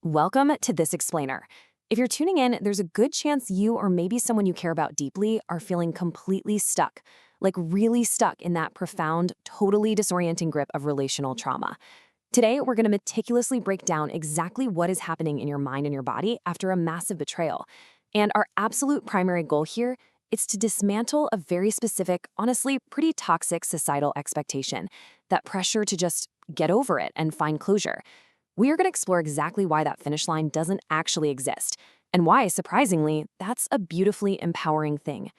Welcome to This Explainer. If you're tuning in, there's a good chance you or maybe someone you care about deeply are feeling completely stuck, like really stuck in that profound, totally disorienting grip of relational trauma. Today, we're going to meticulously break down exactly what is happening in your mind and your body after a massive betrayal. And our absolute primary goal here is to dismantle a very specific, honestly, pretty toxic societal expectation, that pressure to just get over it and find closure. We are going to explore exactly why that finish line doesn't actually exist, and why, surprisingly, that's a beautifully empowering thing.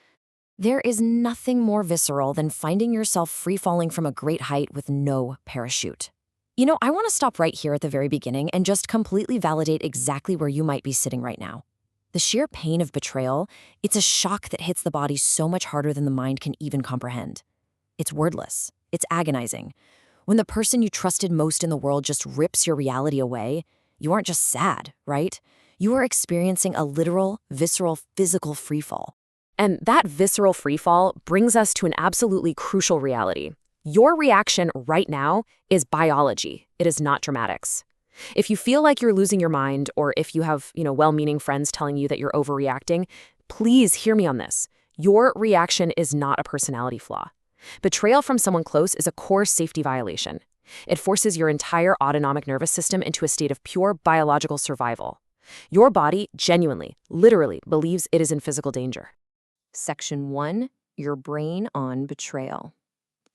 There is nothing more visceral than finding yourself free-falling from a great height with no parachute. I want to stop right here at the very beginning and just completely validate exactly where you might be sitting right now. The sheer pain of betrayal, it's a shock that hits the body so much harder than the mind can even comprehend. It's wordless. It's agonizing. When the person you trusted most in the world just rips your reality away, you aren't just sad, right? You are experiencing a literal, visceral, physical freefall. And that visceral freefall brings us to an absolutely crucial reality. Your reaction right now is biology. It is not dramatics. If you feel like you're losing your mind, or if you have, well-meaning friends telling you that you're overreacting, please hear me on this. Your reaction is not a personality flaw. Betrayal from someone close is a core safety violation. It forces your entire autonomic nervous system into a state of pure biological survival. Your body genuinely, literally believes it is in physical danger. Section 1, your brain on betrayal.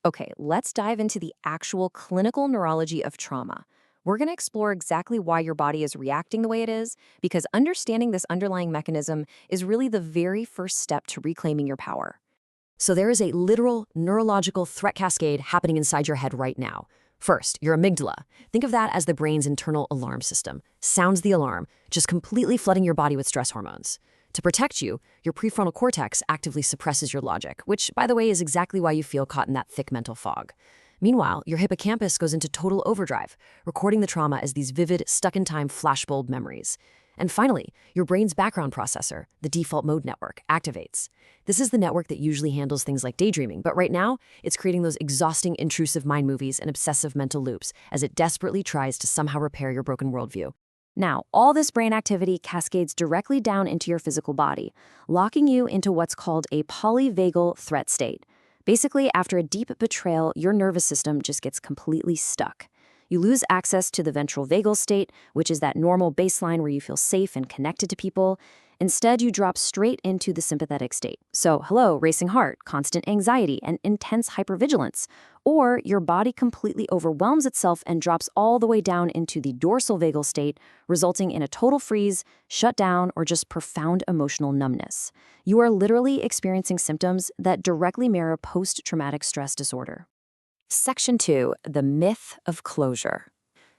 Okay, let's dive into the actual clinical neurology of trauma. We're going to explore exactly why your body is reacting the way it is, because understanding this underlying mechanism is really the very first step to reclaiming your power. So there is a literal neurological threat cascade happening inside your head right now. First, your amygdala. Think of that as the brain's internal alarm system. Sounds the alarm, just completely flooding your body with stress hormones. To protect you, your prefrontal cortex actively suppresses your logic, which, by the way, is exactly why you feel caught in that thick mental fog. Meanwhile, your hippocampus goes into total overdrive, recording the trauma as these vivid, stuck-in-time flashbulb memories. And finally, your brain's background processor, the default mode network, activates. This is the network that usually handles things like daydreaming, but right now, it's creating those exhausting, intrusive mind movies and obsessive mental loops as it desperately tries to somehow repair your broken worldview. Now, all this brain activity cascades directly down into your physical body, locking you into what's called a polyvagal threat state. Basically, after a deep betrayal, your nervous system just gets completely stuck. You lose access to the ventral vagal state, which is that normal baseline where you feel safe and connected to people. Instead, you drop straight into the sympathetic state. So, hello, racing heart, constant anxiety, and intense hypervigilance. Or your body completely overwhelms itself and drops all the way down into the dorsal vagal state, resulting in a total freeze, shutdown, or just profound emotional numbness. You are literally experiencing symptoms that directly mirror post-traumatic stress disorder. Section 2, the myth of closure.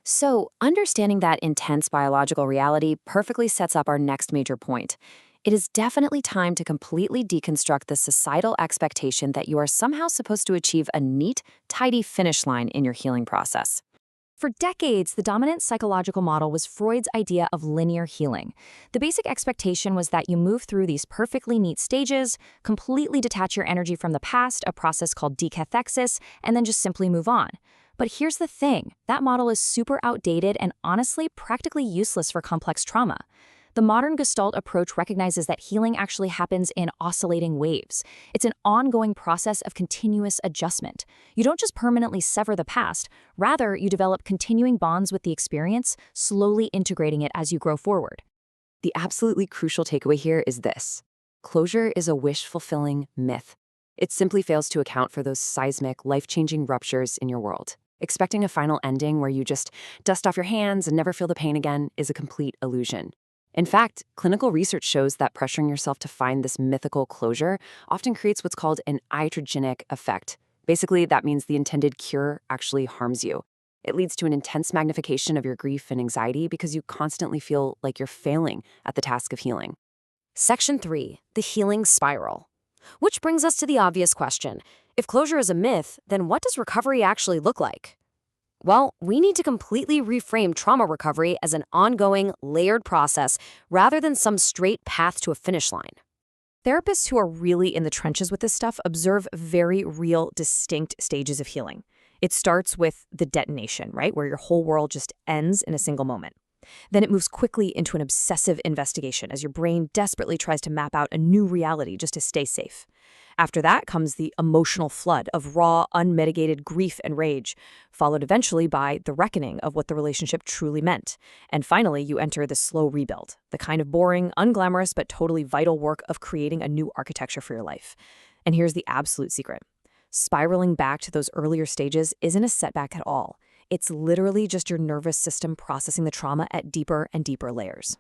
So, understanding that intense biological reality perfectly sets up our next major point. It is definitely time to completely deconstruct the societal expectation that you are somehow supposed to achieve a neat, tidy finish line in your healing process. For decades, the dominant psychological model was Freud's idea of linear healing. The basic expectation was that you move through these perfectly neat stages, completely detach your energy from the past, a process called decathexis, and then just simply move on. But here's the thing, that model is super outdated and honestly practically useless for complex trauma. The modern Gestalt approach recognizes that healing actually happens in oscillating waves. It's an ongoing process of continuous adjustment. You don't just permanently sever the past, rather you develop continuing bonds with the experience, slowly integrating it as you grow forward. The absolutely crucial takeaway here is this. Closure is a wish-fulfilling myth. It simply fails to account for those seismic, life-changing ruptures in your world. Expecting a final ending where you just dust off your hands and never feel the pain again is a complete illusion. In fact, clinical research shows that pressuring yourself to find this mythical closure often creates what's called an iatrogenic effect. Basically, that means the intended cure actually harms you. It leads to an intense magnification of your grief and anxiety because you constantly feel like you're failing at the task of healing. Section 3, the healing spiral. Which brings us to the obvious question. If closure is a myth, then what does recovery actually look like? Well, we need to completely reframe trauma recovery as an ongoing, layered process rather than some straight path to a finish line. Therapists who are really in the trenches with this stuff observe very real, distinct stages of healing. It starts with the detonation, right, where your whole world just ends in a single moment. Then it moves quickly into an obsessive investigation as your brain desperately tries to map out a new reality just to stay safe. After that comes the emotional flood of raw, unmitigated grief and rage, followed eventually by the reckoning of what the relationship truly meant. And finally, you enter the slow rebuild, the kind of boring, unglamorous, but totally vital work of creating a new architecture for your life. And here's the absolute secret. Spiraling back to those earlier stages isn't a setback at all. It's literally just your nervous system processing the trauma at deeper and deeper layers.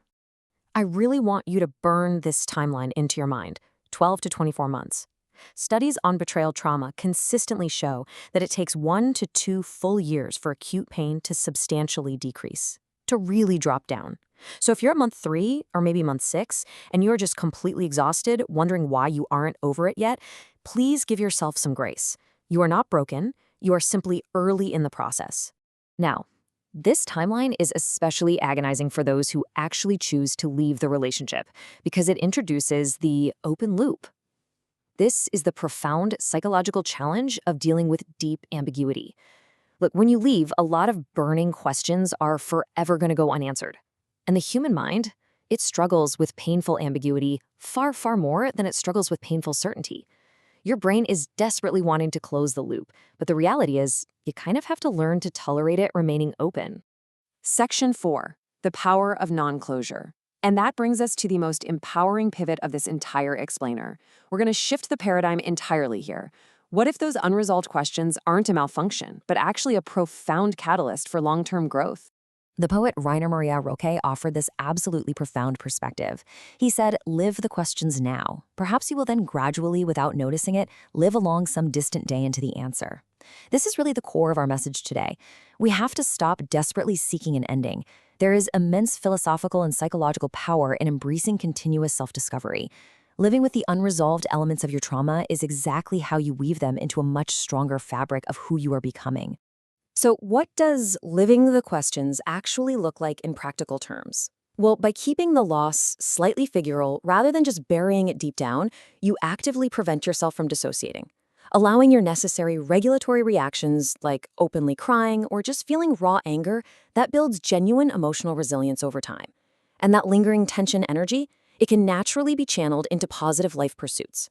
I really want you to burn this timeline into your mind, 12 to 24 months. Studies on betrayal trauma consistently show that it takes 1 to 2 full years for acute pain to substantially decrease, to really drop down. So if you're at month 3 or maybe month 6 and you're just completely exhausted, wondering why you aren't over it yet, please give yourself some grace. You are not broken. You are simply early in the process. Now, this timeline is especially agonizing for those who actually choose to leave the relationship because it introduces the open loop. This is the profound psychological challenge of dealing with deep ambiguity. Look, when you leave, a lot of burning questions are forever going to go unanswered. And the human mind, it struggles with painful ambiguity far, far more than it struggles with painful certainty. Your brain is desperately wanting to close the loop, but the reality is you kind of have to learn to tolerate it remaining open. Section 4, the power of non-closure. And that brings us to the most empowering pivot of this entire explainer. We're going to shift the paradigm entirely here. What if those unresolved questions aren't a malfunction, but actually a profound catalyst for long-term growth? The poet Rainer Maria Rilke offered this absolutely profound perspective. He said, "Live the questions now. Perhaps you will then gradually, without noticing it, live along some distant day into the answer." This is really the core of our message today. We have to stop desperately seeking an ending. There is immense philosophical and psychological power in embracing continuous self-discovery. Living with the unresolved elements of your trauma is exactly how you weave them into a much stronger fabric of who you are becoming. So what does living the questions actually look like in practical terms? Well, by keeping the loss slightly figural rather than just burying it deep down, you actively prevent yourself from dissociating, allowing your necessary regulatory reactions like openly crying or just feeling raw anger that builds genuine emotional resilience over time. And that lingering tension energy, it can naturally be channeled into positive life pursuits.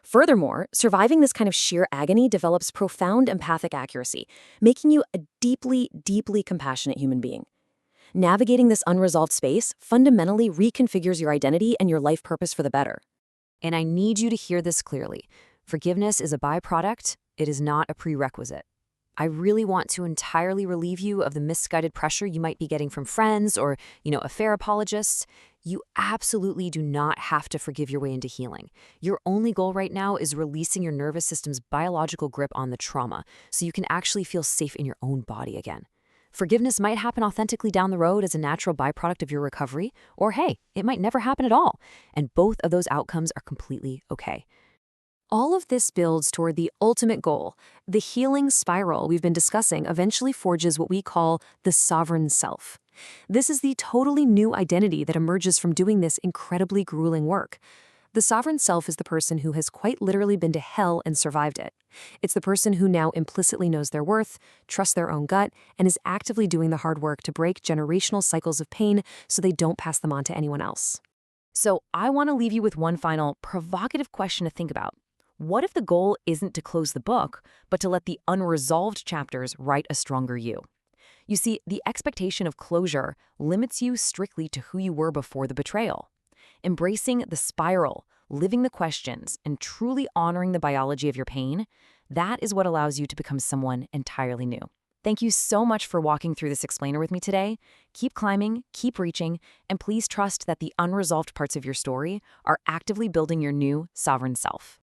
Furthermore, surviving this kind of sheer agony develops profound empathic accuracy, making you a deeply, deeply compassionate human being. Navigating this unresolved space fundamentally reconfigures your identity and your life purpose for the better. And I need you to hear this clearly. Forgiveness is a byproduct, it is not a prerequisite. I really want to entirely relieve you of the misguided pressure you might be getting from friends or, affair apologists. You absolutely do not have to forgive your way into healing. Your only goal right now is releasing your nervous system's biological grip on the trauma so you can actually feel safe in your own body again. Forgiveness might happen authentically down the road as a natural byproduct of your recovery, or hey, it might never happen at all. And both of those outcomes are completely okay. All of this builds toward the ultimate goal. The healing spiral we've been discussing eventually forges what we call the sovereign self. This is the totally new identity that emerges from doing this incredibly grueling work. The sovereign self is the person who has quite literally been to hell and survived it. It's the person who now implicitly knows their worth, trusts their own gut, and is actively doing the hard work to break generational cycles of pain so they don't pass them on to anyone else. So I want to leave you with one final provocative question to think about. What if the goal isn't to close the book, but to let the unresolved chapters write a stronger you? You see, the expectation of closure limits you strictly to who you were before the betrayal. Embracing the spiral, living the questions, and truly honoring the biology of your pain, that is what allows you to become someone entirely new. Thank you so much for walking through this explainer with me today. Keep climbing, keep reaching, and please trust that the unresolved parts of your story are actively building your new sovereign self.